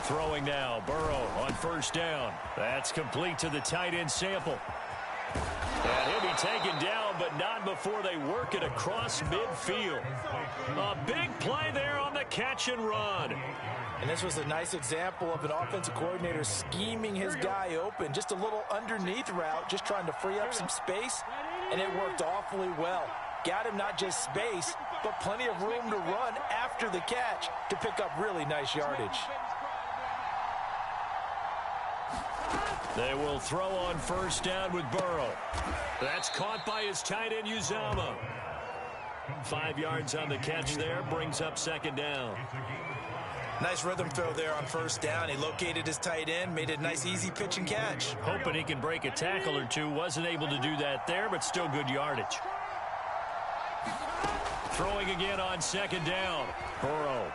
Throwing now, Burrow on first down. That's complete to the tight end Sample. And he'll be taken down, but not before they work it across midfield. A big play there on the catch and run. And this was a nice example of an offensive coordinator scheming his guy open. Just a little underneath route, just trying to free up some space, and it worked awfully well. Got him not just space, but plenty of room to run after the catch to pick up really nice yardage. They will throw on first down with Burrow. That's caught by his tight end, Uzama. 5 yards on the catch there, brings up second down. Nice rhythm throw there on first down. He located his tight end, made it a nice, easy pitch and catch. Hoping he can break a tackle or two. Wasn't able to do that there, but still good yardage. Throwing again on second down. Burrow.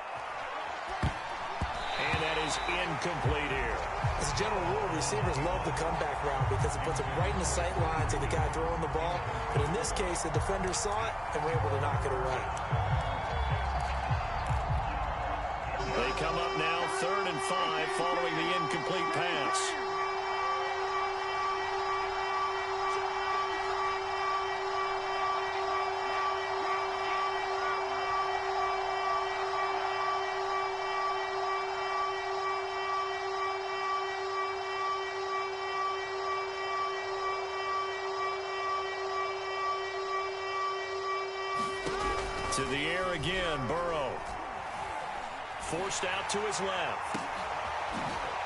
And that is incomplete here. As a general rule, receivers love the comeback route because it puts them right in the sight line to the guy throwing the ball. But in this case, the defender saw it and were able to knock it away. They come up now 3rd and 5 following the incomplete pass. To the air again, Burrow. Forced out to his left.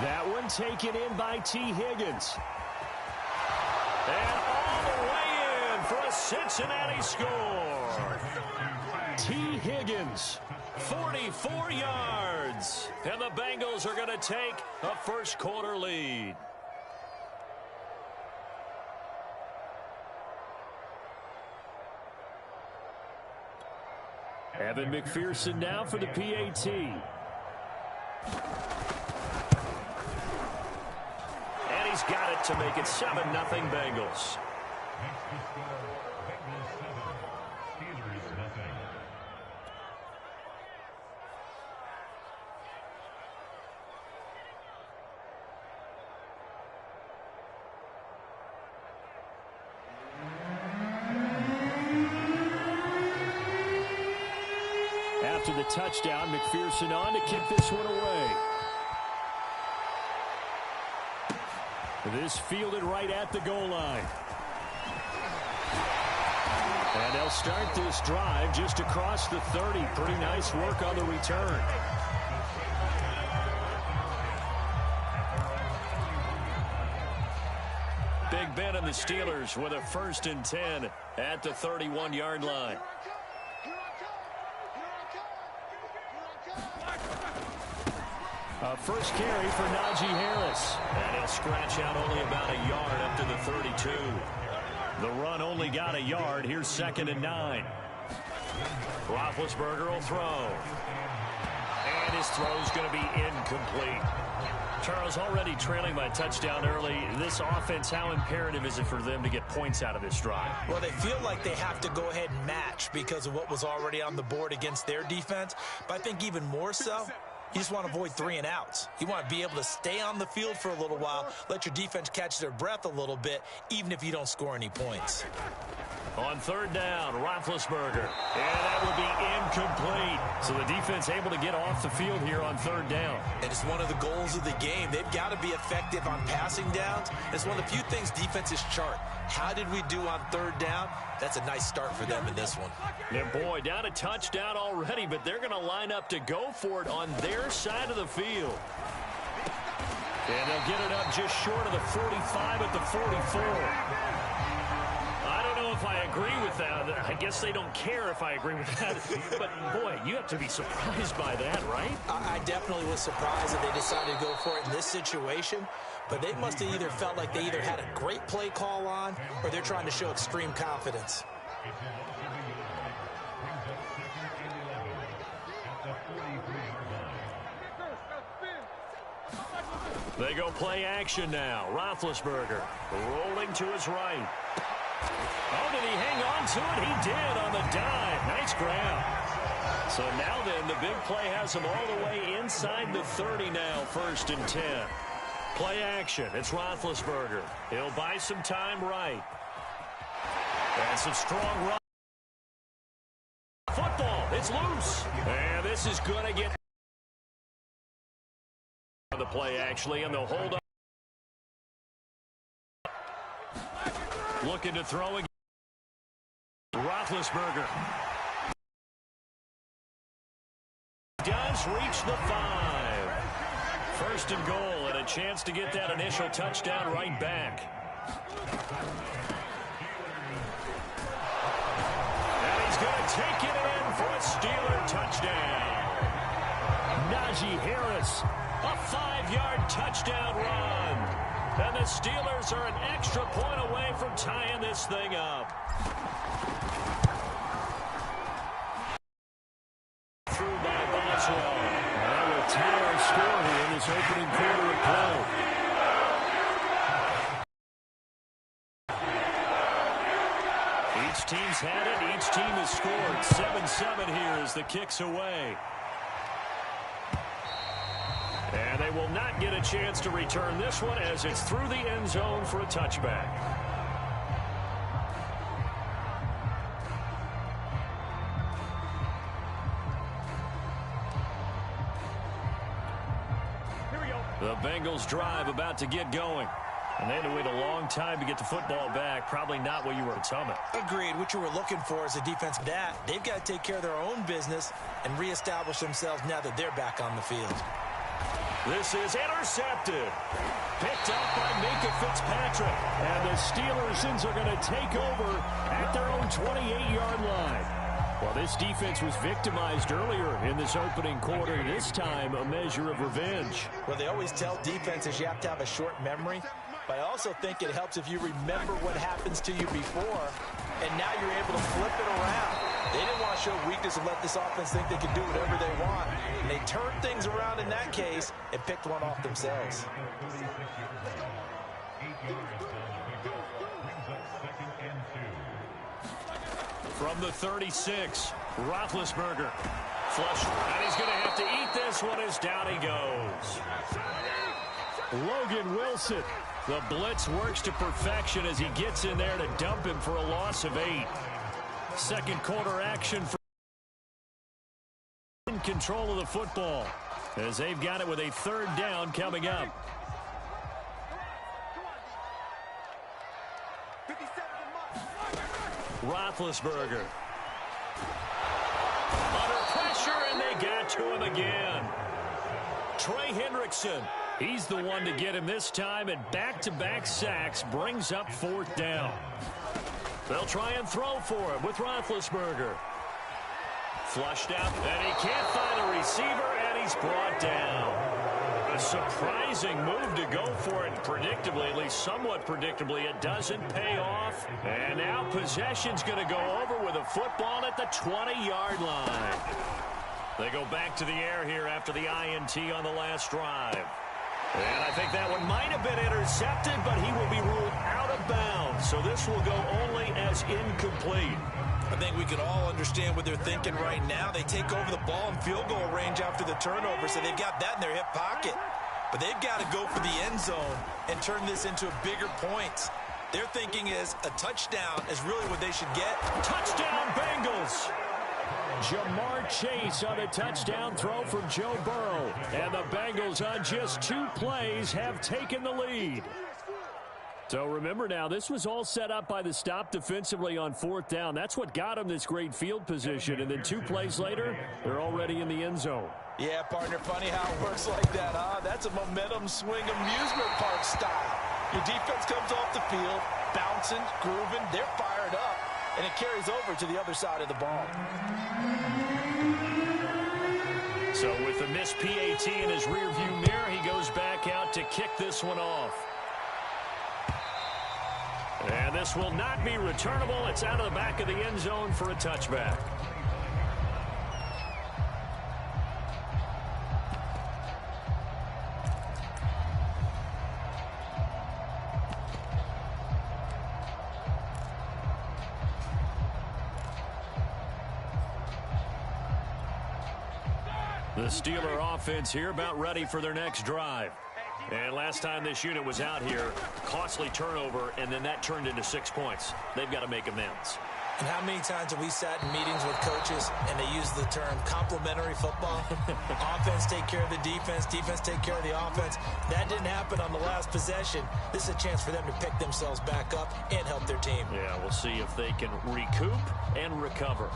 That one taken in by T. Higgins. And all the way in for a Cincinnati score. T. Higgins, 44 yards. And the Bengals are going to take a first quarter lead. Evan McPherson now for the PAT. And he's got it to make it 7-0 Bengals. After the touchdown, McPherson on to kick this one away. This fielded right at the goal line. And they'll start this drive just across the 30. Pretty nice work on the return. Big Ben and the Steelers with a 1st and 10 at the 31-yard line. First carry for Najee Harris. And he'll scratch out only about a yard up to the 32. The run only got a yard. Here's 2nd and 9. Roethlisberger will throw. And his throw's going to be incomplete. Charles, already trailing by a touchdown early. This offense, how imperative is it for them to get points out of this drive? Well, they feel like they have to go ahead and match because of what was already on the board against their defense. But I think even more so, you just want to avoid 3 and outs. You want to be able to stay on the field for a little while, let your defense catch their breath a little bit, even if you don't score any points. On 3rd down, Roethlisberger. And that will be incomplete. So the defense able to get off the field here on 3rd down. And it's one of the goals of the game. They've got to be effective on passing downs. It's one of the few things defenses chart. How did we do on 3rd down? That's a nice start for them in this one. Yeah, boy, down a touchdown already, but they're going to line up to go for it on their side of the field. And they'll get it up just short of the 45 at the 44. I don't know if I agree with that. I guess they don't care if I agree with that. But, boy, you have to be surprised by that, right? I definitely was surprised that they decided to go for it in this situation. But they must have either felt like they either had a great play call on or they're trying to show extreme confidence. They go play action now. Roethlisberger rolling to his right. Oh, did he hang on to it? He did on the dive. Nice grab. So now then, the big play has them all the way inside the 30 now, 1st and 10. Play action. It's Roethlisberger. He'll buy some time right. And some strong run. Football. It's loose. And this is going to get the play, actually, and they'll hold up. Looking to throw again. Roethlisberger does reach the 5. 1st and goal, and a chance to get that initial touchdown right back. And he's going to take it in for a Steeler touchdown. Najee Harris, a 5-yard touchdown run. And the Steelers are an extra point away from tying this thing up. Through by Boswell. That will tie our score here in this opening quarter of play. Each team's had it. Each team has scored. 7-7 here as the kick's away. And they will not get a chance to return this one as it's through the end zone for a touchback. Here we go. The Bengals drive about to get going. And they had to wait a long time to get the football back. Probably not what you were telling. Agreed. What you were looking for is a defense that they've got to take care of their own business and reestablish themselves now that they're back on the field. This is intercepted. Picked up by Minka Fitzpatrick. And the Steelers are going to take over at their own 28-yard line. Well, this defense was victimized earlier in this opening quarter. This time, a measure of revenge. Well, they always tell defenses you have to have a short memory. But I also think it helps if you remember what happens to you before, and now you're able to flip it around. They didn't want to show weakness and let this offense think they could do whatever they want. And they turned things around in that case and picked one off themselves. From the 36, Roethlisberger. Flush, and he's going to have to eat this one as down he goes. Logan Wilson. The blitz works to perfection as he gets in there to dump him for a loss of 8. Second quarter action for in control of the football as they've got it with a 3rd down coming up. Roethlisberger. Under pressure, and they got to him again. Trey Hendrickson. He's the one to get him this time, and back-to-back sacks brings up 4th down. They'll try and throw for him with Roethlisberger. Flushed out, and he can't find a receiver, and he's brought down. A surprising move to go for it predictably, at least somewhat predictably. It doesn't pay off, and now possession's going to go over with a football at the 20-yard line. They go back to the air here after the INT on the last drive. And I think that one might have been intercepted, but he will be ruled out of bounds. So this will go only as incomplete. I think we can all understand what they're thinking right now. They take over the ball in field goal range after the turnover, so they've got that in their hip pocket. But they've got to go for the end zone and turn this into a bigger point. Their thinking is a touchdown is really what they should get. Touchdown, Bengals! Jamar Chase on a touchdown throw from Joe Burrow. And the Bengals on just 2 plays have taken the lead. So remember now, this was all set up by the stop defensively on 4th down. That's what got them this great field position. And then 2 plays later, they're already in the end zone. Yeah, partner, funny how it works like that, huh? That's a momentum swing amusement park style. Your defense comes off the field, bouncing, grooving, they're fired up. And it carries over to the other side of the ball. So with the missed PAT in his rearview mirror, he goes back out to kick this one off. And this will not be returnable. It's out of the back of the end zone for a touchback. The Steeler offense here about ready for their next drive. And last time this unit was out here, costly turnover, and then that turned into 6 points. They've got to make amends. And how many times have we sat in meetings with coaches and they use the term complementary football? Offense take care of the defense, defense take care of the offense. That didn't happen on the last possession. This is a chance for them to pick themselves back up and help their team. Yeah, we'll see if they can recoup and recover.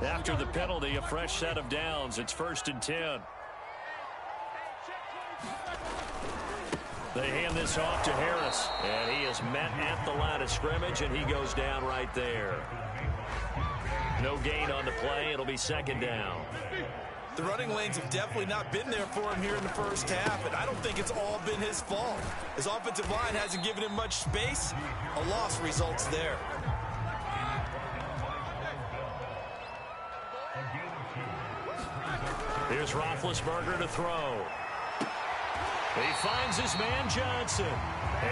After the penalty, a fresh set of downs. It's 1st and 10. They hand this off to Harris, and he is met at the line of scrimmage, and he goes down right there. No gain on the play. It'll be 2nd down. The running lanes have definitely not been there for him here in the first half, and I don't think it's all been his fault. His offensive line hasn't given him much space. A loss results there. Here's Roethlisberger to throw. He finds his man Johnson.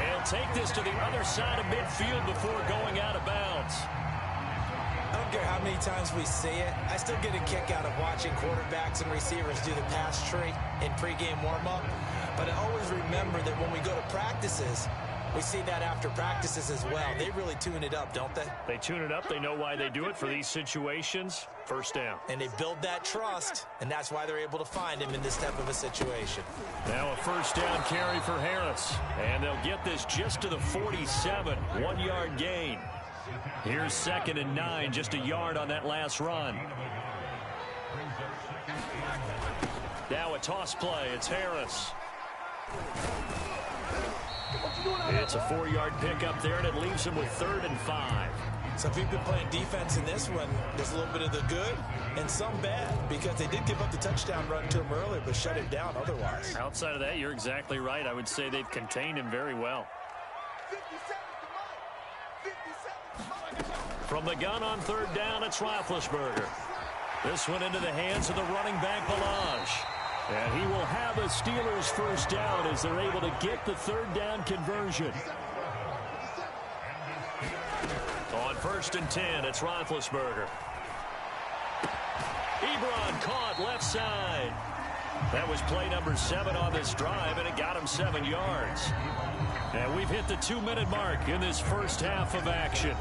He'll take this to the other side of midfield before going out of bounds. I don't care how many times we see it. I still get a kick out of watching quarterbacks and receivers do the pass tree in pregame warm-up. But I always remember that when we go to practices, we see that after practices as well. They really tune it up, don't they? They tune it up. They know why they do it for these situations. 1st down. And they build that trust, and that's why they're able to find him in this type of a situation. Now a 1st down carry for Harris. And they'll get this just to the 47. 1-yard gain. Here's 2nd and 9. Just a yard on that last run. Now a toss play. It's Harris. It's a 4-yard pickup there, and it leaves him with 3rd and 5. So if you've been playing defense in this one, there's a little bit of the good and some bad, because they did give up the touchdown run to him earlier, but shut him down otherwise. Outside of that, you're exactly right. I would say they've contained him very well. From the gun on 3rd down, it's Roethlisberger. This one into the hands of the running back, Balaj. And he will have a Steelers 1st down as they're able to get the 3rd down conversion. On 1st and 10, it's Roethlisberger. Ebron caught left side. That was play number 7 on this drive, and it got him 7 yards. And we've hit the 2-minute mark in this first half of action.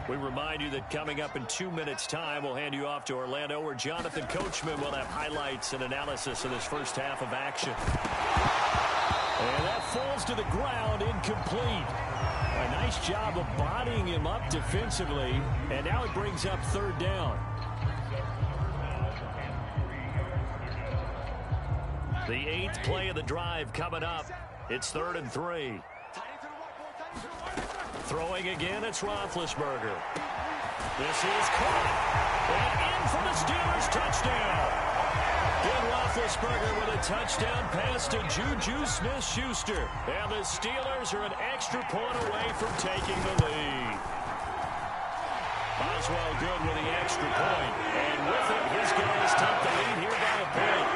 We remind you that coming up in 2 minutes' time, we'll hand you off to Orlando, where Jonathan Coachman will have highlights and analysis of this first half of action. And that falls to the ground, incomplete. A nice job of bodying him up defensively, and now it brings up 3rd down. The 8th play of the drive coming up. It's 3rd and 3. Throwing again, it's Roethlisberger. This is caught. And in for the Steelers touchdown. Ben Roethlisberger with a touchdown pass to Juju Smith-Schuster. And the Steelers are an extra point away from taking the lead. Boswell good with the extra point. And with it, his guys take the lead here by a point.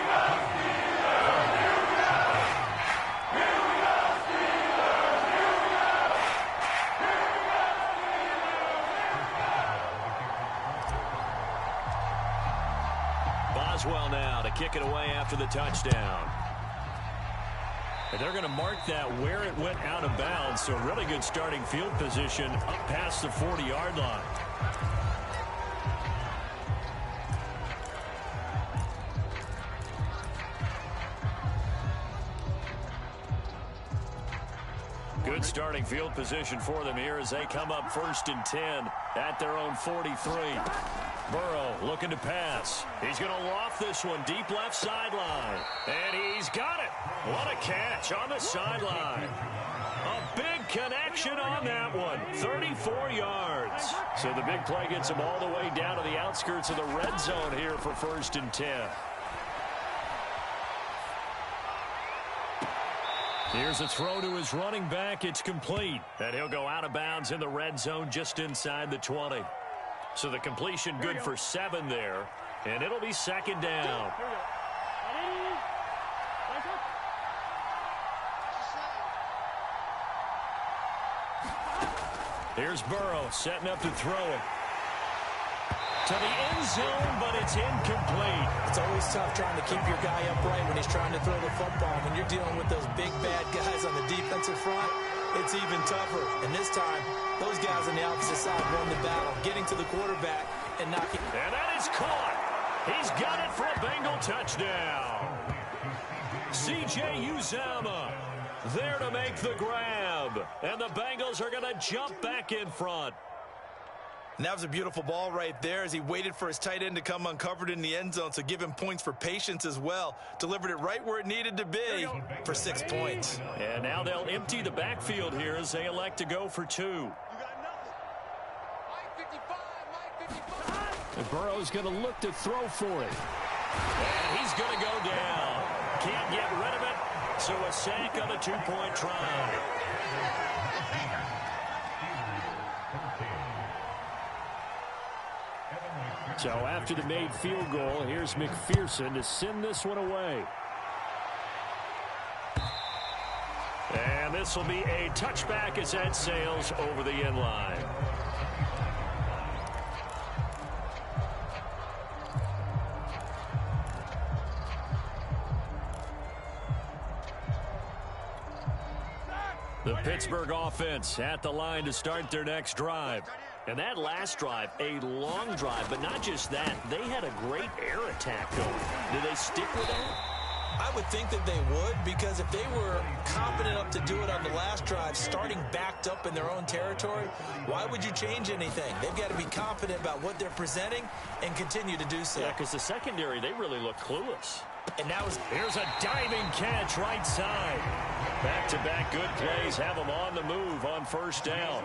Boswell now to kick it away after the touchdown. And they're going to mark that where it went out of bounds. So really good starting field position up past the 40-yard line. Good starting field position for them here as they come up 1st and 10 at their own 43. Burrow looking to pass. He's going to loft this one deep left sideline. And he's got it. What a catch on the sideline. A big connection on that one. 34 yards. So the big play gets him all the way down to the outskirts of the red zone here for 1st and 10. Here's a throw to his running back. It's complete. And he'll go out of bounds in the red zone just inside the 20. So the completion good for 7 there. And it'll be 2nd down. Here's Burrow setting up to throw it. To the end zone, but it's incomplete. It's always tough trying to keep your guy upright when he's trying to throw the football. When you're dealing with those big, bad guys on the defensive front, it's even tougher. And this time, those guys on the opposite side won the battle, getting to the quarterback and knocking. And that is caught. He's got it for a Bengal touchdown. C.J. Uzomah there to make the grab. And the Bengals are going to jump back in front. And that was a beautiful ball right there as he waited for his tight end to come uncovered in the end zone, so give him points for patience as well. Delivered it right where it needed to be for 6 points. And now they'll empty the backfield here as they elect to go for 2. And Burrow's going to look to throw for it. And he's going to go down. Can't get rid of it, so a sack on the 2-point try. So after the made field goal, here's McPherson to send this one away. And this will be a touchback as that sails over the end line. The Pittsburgh offense at the line to start their next drive. And that last drive, a long drive, but not just that. They had a great air attack going. Do they stick with that? I would think that they would, because if they were confident enough to do it on the last drive, starting backed up in their own territory, why would you change anything? They've got to be confident about what they're presenting and continue to do so. Yeah, because the secondary, they really look clueless. And now here's a diving catch right side. Back-to-back good plays have them on the move on first down.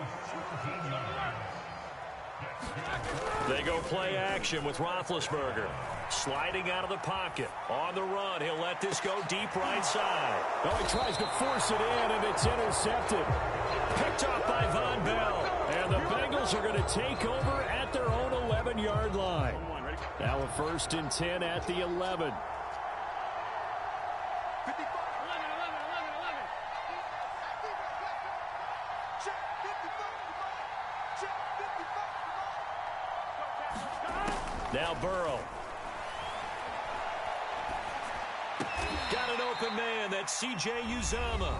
They go play action with Roethlisberger. Sliding out of the pocket. On the run, he'll let this go deep right side. Oh, he tries to force it in, and it's intercepted. Picked off by Von Bell. And the Bengals are going to take over at their own 11-yard line. Now a 1st and 10 at the 11. Now Burrow. Got an open man. That's C.J. Uzomah.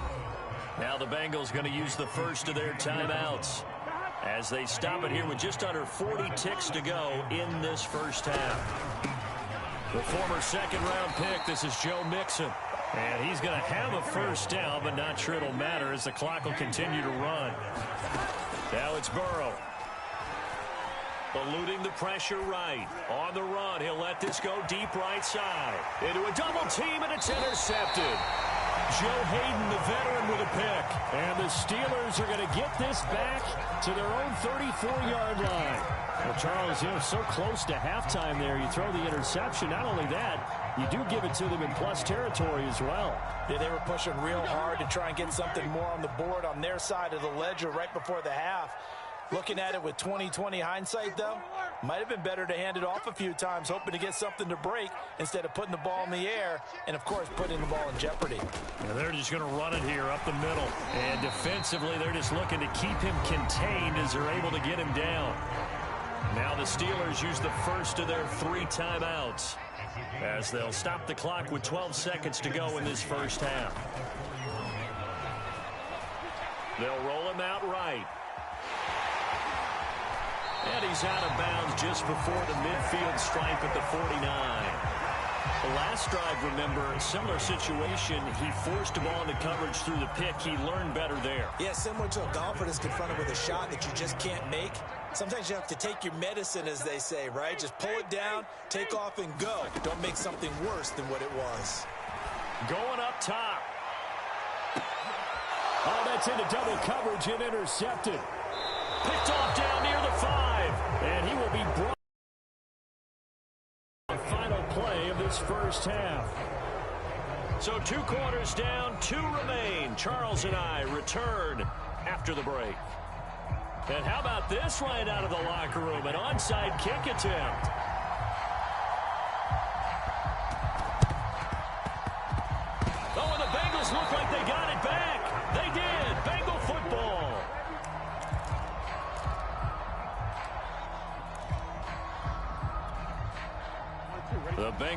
Now the Bengals going to use the first of their timeouts as they stop it here with just under 40 ticks to go in this first half. The former second-round pick, this is Joe Mixon. And he's going to have a first down, but not sure it'll matter as the clock will continue to run. Now it's Burrow. Eluding the pressure right. On the run, he'll let this go deep right side. Into a double team, and it's intercepted. Joe Hayden, the veteran, with a pick. And the Steelers are going to get this back to their own 34-yard line. Well, Charles, so close to halftime there. You throw the interception. Not only that, you do give it to them in plus territory as well. Yeah, they were pushing real hard to try and get something more on the board on their side of the ledger right before the half. Looking at it with 20/20 hindsight, though, might have been better to hand it off a few times, hoping to get something to break instead of putting the ball in the air and, of course, putting the ball in jeopardy. Yeah, they're just going to run it here up the middle. And defensively, they're just looking to keep him contained as they're able to get him down. Now the Steelers use the first of their 3 timeouts as they'll stop the clock with 12 seconds to go in this first half. They'll roll him out right. And he's out of bounds just before the midfield stripe at the 49. The last drive, remember, similar situation. He forced the ball into coverage through the pick. He learned better there. Yeah, similar to a golfer that's confronted with a shot that you just can't make. Sometimes you have to take your medicine, as they say, right? Just pull it down, take off, and go. Don't make something worse than what it was. Going up top. Oh, that's into double coverage and intercepted. Picked off down near the 5. And he will be brought. The final play of this first half. So 2 quarters down, 2 remain. Charles and I return after the break. And how about this right out of the locker room? An onside kick attempt. Oh, and the Bengals look like they got it back. They did. Bengal football.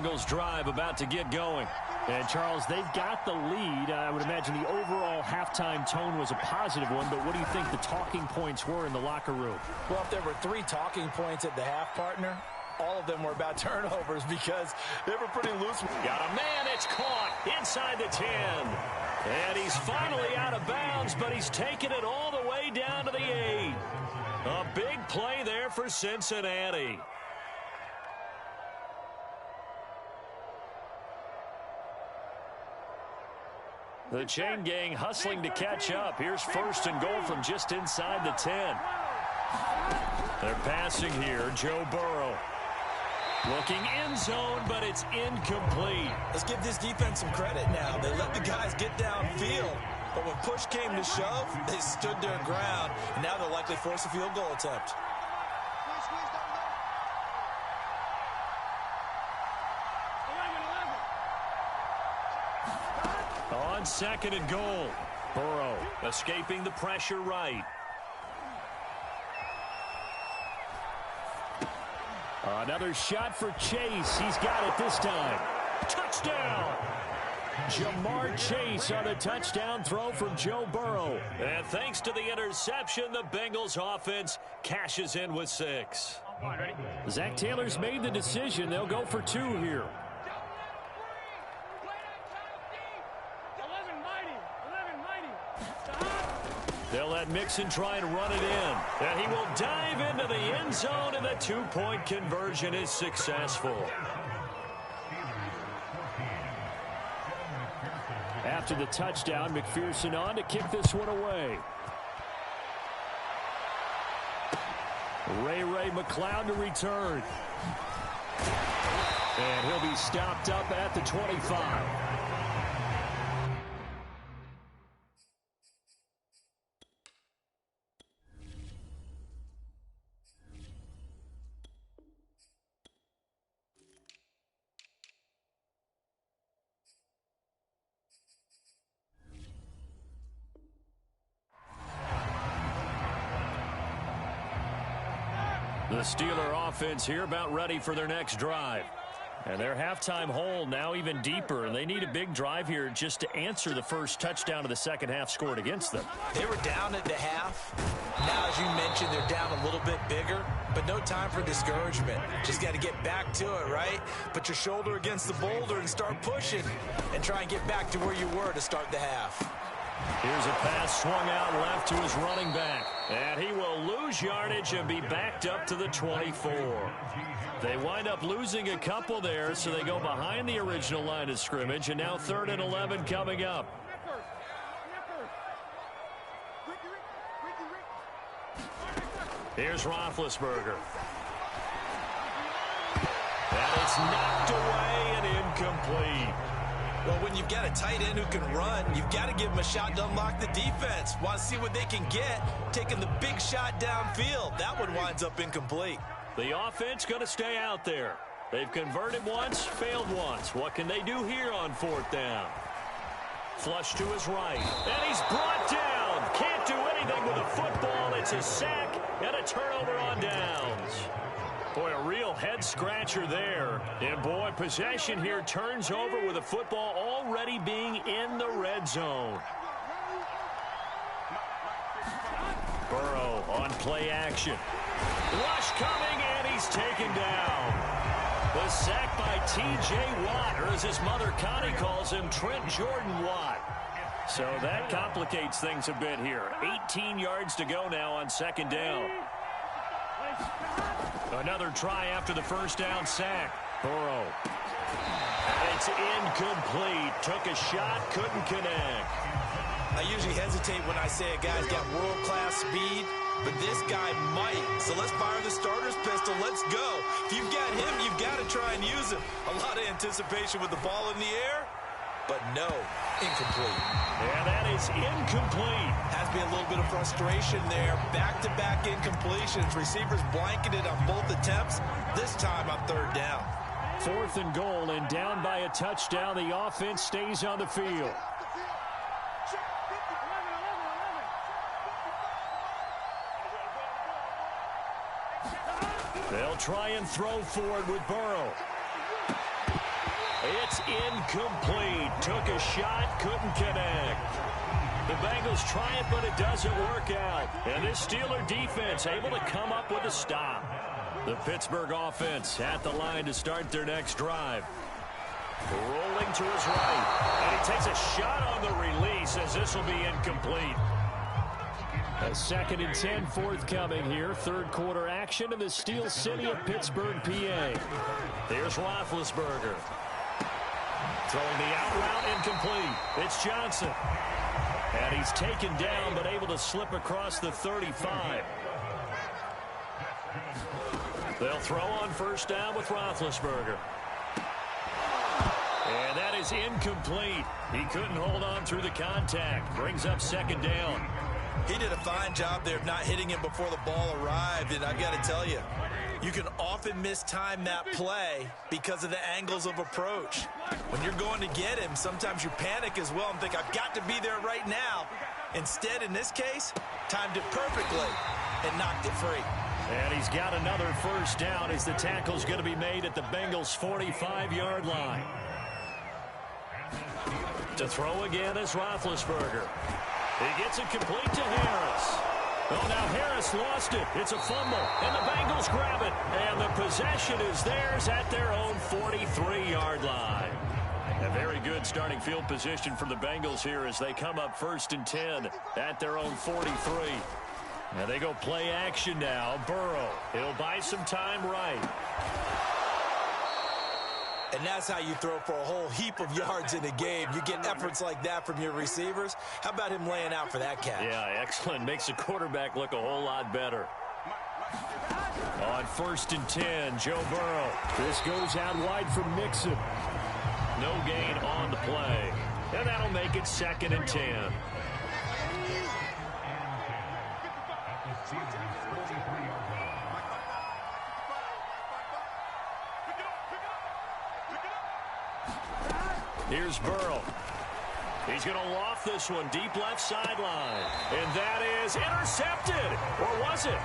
Bengals drive about to get going. And, Charles, they've got the lead. I would imagine the overall halftime tone was a positive one, but what do you think the talking points were in the locker room? Well, if there were 3 talking points at the half, partner, all of them were about turnovers because they were pretty loose. Got a man, it's caught inside the 10. And he's finally out of bounds, but he's taken it all the way down to the 8. A big play there for Cincinnati. The chain gang hustling to catch up. Here's 1st and goal from just inside the 10. They're passing here. Joe Burrow. Looking end zone, but it's incomplete. Let's give this defense some credit now. They let the guys get downfield, but when push came to shove, they stood their ground, and now they'll likely force a field goal attempt. On 2nd and goal, Burrow escaping the pressure right. Another shot for Chase. He's got it this time. Touchdown! Jamar Chase on a touchdown throw from Joe Burrow. And thanks to the interception, the Bengals offense cashes in with 6. Zach Taylor's made the decision. They'll go for 2 here. They'll let Mixon try and run it in. And he will dive into the end zone, and the 2-point conversion is successful. After the touchdown, McPherson on to kick this one away. Ray McCloud to return. And he'll be stopped up at the 25. The Steeler offense here about ready for their next drive. And their halftime hole now even deeper, and they need a big drive here just to answer the first touchdown of the second half scored against them. They were down at the half. Now, as you mentioned, they're down a little bit bigger, but no time for discouragement. Just got to get back to it, right? Put your shoulder against the boulder and start pushing and try and get back to where you were to start the half. Here's a pass swung out left to his running back. And he will lose yardage and be backed up to the 24. They wind up losing a couple there, so they go behind the original line of scrimmage. And now 3rd and 11 coming up. Here's Roethlisberger. And it's knocked away and incomplete. Well, when you've got a tight end who can run, you've got to give him a shot to unlock the defense. Want to see what they can get, taking the big shot downfield. That one winds up incomplete. The offense going to stay out there. They've converted once, failed once. What can they do here on 4th down? Flush to his right. And he's brought down. Can't do anything with a football. It's a sack and a turnover on downs. Boy, a real head-scratcher there. And, boy, possession here turns over with the football already being in the red zone. Burrow on play action. Rush coming, and he's taken down. The sack by T.J. Watt, or as his mother Connie calls him, Trent Jordan Watt. So that complicates things a bit here. 18 yards to go now on 2nd down. Another try after the first down sack. Burrow. It's incomplete. Took a shot, couldn't connect. I usually hesitate when I say a guy's got world-class speed, but this guy might. So let's fire the starter's pistol. Let's go. If you've got him, you've got to try and use him. A lot of anticipation with the ball in the air, but no, incomplete. Yeah, that is incomplete. Has been a little bit of frustration there. Back-to-back incompletions. Receivers blanketed on both attempts, this time on 3rd down. 4th and goal, and down by a touchdown. The offense stays on the field. They'll try and throw forward with Burrow. It's incomplete. Took a shot, couldn't connect. The Bengals try it, but it doesn't work out. And this Steeler defense able to come up with a stop. The Pittsburgh offense at the line to start their next drive. Rolling to his right. And he takes a shot on the release as this will be incomplete. A 2nd and 10 forthcoming here. Third quarter action in the Steel City of Pittsburgh, PA. There's Roethlisberger. Throwing the out route incomplete. It's Johnson. And he's taken down but able to slip across the 35. They'll throw on first down with Roethlisberger. And that is incomplete. He couldn't hold on through the contact. Brings up 2nd down. He did a fine job there of not hitting him before the ball arrived. And I've got to tell you, you can often mistime that play because of the angles of approach. When you're going to get him, sometimes you panic as well and think, I've got to be there right now. Instead, in this case, timed it perfectly and knocked it free. And he's got another first down as the tackle's going to be made at the Bengals' 45-yard line. To throw again is Roethlisberger. He gets it complete to Harris. Oh, now Harris lost it. It's a fumble, and the Bengals grab it. And the possession is theirs at their own 43-yard line. A very good starting field position for the Bengals here as they come up 1st and 10 at their own 43. Now they go play action now. Burrow. He'll buy some time right. And that's how you throw for a whole heap of yards in a game. You get efforts like that from your receivers. How about him laying out for that catch? Yeah, excellent. Makes the quarterback look a whole lot better. On 1st and 10, Joe Burrow. This goes out wide for Mixon. No gain on the play. And that'll make it 2nd and 10. Here's Burrow. He's going to loft this one deep left sideline. And that is intercepted. Or was it?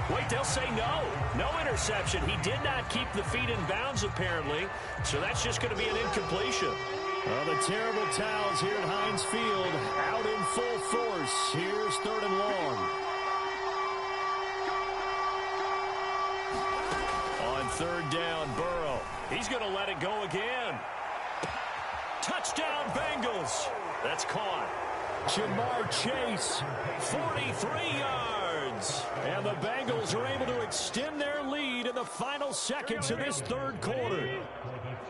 Wait, they'll say no. No interception. He did not keep the feet in bounds, apparently. So that's just going to be an incompletion. Well, the terrible towels here at Heinz Field out in full force. Here's 3rd and long. On 3rd down, Burrow. He's going to let it go again. Touchdown, Bengals. That's caught. Jamar Chase. 43 yards. And the Bengals are able to extend their lead in the final seconds of this 3rd quarter.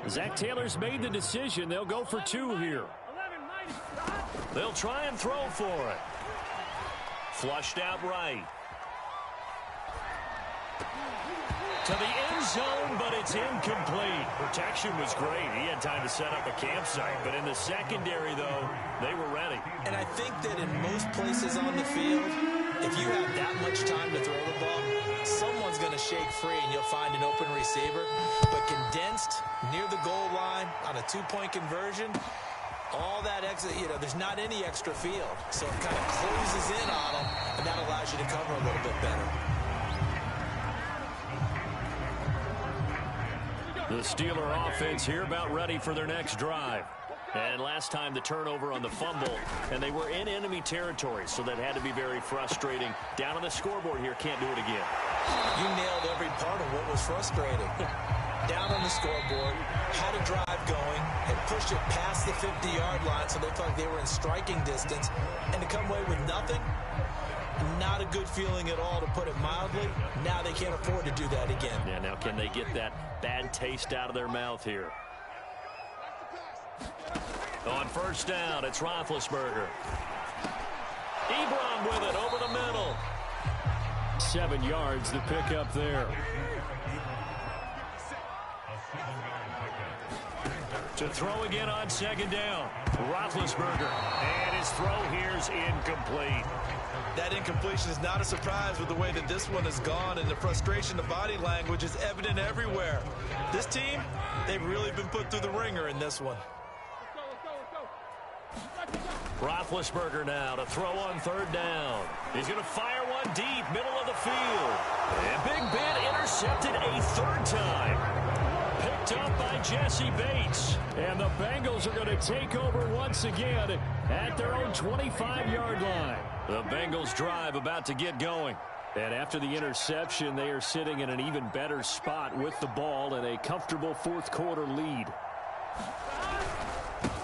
Zach Taylor's made the decision. They'll go for 2 here. They'll try and throw for it. Flushed out right. To the end zone, but it's incomplete. Protection was great. He had time to set up a campsite. But in the secondary, though, they were ready. And I think that in most places on the field, if you have that much time to throw the ball, someone's going to shake free and you'll find an open receiver. But condensed near the goal line on a 2-point conversion, all that extra, there's not any extra field. So it kind of closes in on them, and that allows you to cover a little bit better. The Steeler offense here about ready for their next drive. And last time the turnover on the fumble, and they were in enemy territory, so that had to be very frustrating. Down on the scoreboard here, can't do it again. You nailed every part of what was frustrating. Down on the scoreboard, had a drive going, had pushed it past the 50-yard line, so they felt like they were in striking distance, and to come away with nothing, not a good feeling at all, to put it mildly. Now they can't afford to do that again. Yeah, now can they get that bad taste out of their mouth here? On first down, it's Roethlisberger. Ebron with it over the middle. 7 yards the pickup there. To throw again on 2nd down. Roethlisberger. And his throw here's incomplete. That incompletion is not a surprise with the way that this one has gone, and the frustration of body language is evident everywhere. This team, they've really been put through the ringer in this one. Roethlisberger now to throw on 3rd down. He's going to fire one deep, middle of the field. And Big Ben intercepted a 3rd time. Picked picked up by Jesse Bates. And the Bengals are going to take over once again at their own 25-yard line. The Bengals drive about to get going. And after the interception, they are sitting in an even better spot with the ball and a comfortable fourth-quarter lead.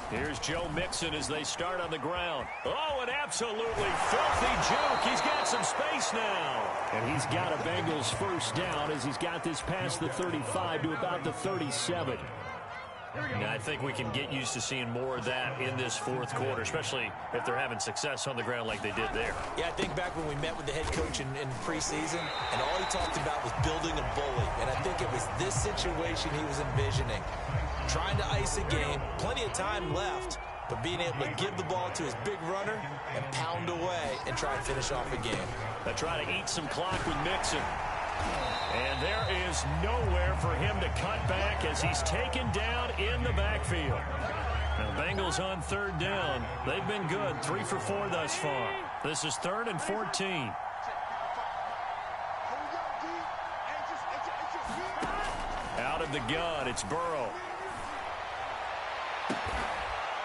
Here's Joe Mixon as they start on the ground. Oh, an absolutely filthy juke. He's got some space now. And he's got a Bengals first down as he's got this past the 35 to about the 37. Now, I think we can get used to seeing more of that in this fourth quarter, especially if they're having success on the ground like they did there. Yeah, I think back when we met with the head coach in preseason, and all he talked about was building a bully. And I think it was this situation he was envisioning. Trying to ice a game, plenty of time left, but being able to give the ball to his big runner and pound away and try and finish off a game. They try to eat some clock with Mixon. And there is nowhere for him to cut back as he's taken down in the backfield. Now, the Bengals on third down. They've been good, 3 for 4 thus far. This is 3rd and 14. Out of the gun, it's Burrow.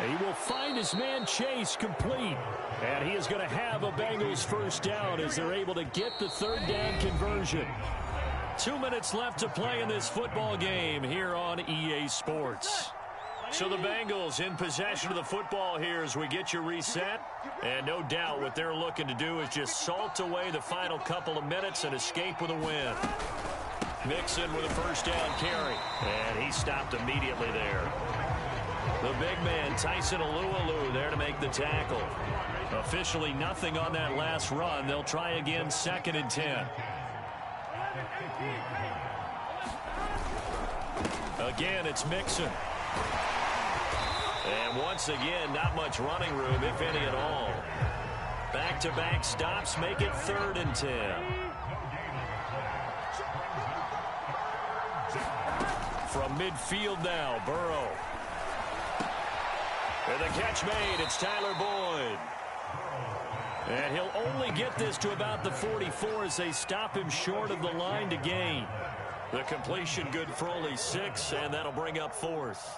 He will find his man Chase complete. And he is going to have a Bengals first down as they're able to get the third down conversion. 2 minutes left to play in this football game here on EA Sports. So the Bengals in possession of the football here as we get you reset. And no doubt what they're looking to do is just salt away the final couple of minutes and escape with a win. Mixon with a first down carry. And he stopped immediately there. The big man, Tyson Alualu, there to make the tackle. Officially nothing on that last run. They'll try again, 2nd and 10. Again, it's Mixon. And once again, not much running room, if any at all. Back-to-back stops make it 3rd and 10. From midfield now, Burrow. And the catch made, it's Tyler Boyd. And he'll only get this to about the 44 as they stop him short of the line to gain. The completion good for only 6, and that'll bring up 4th.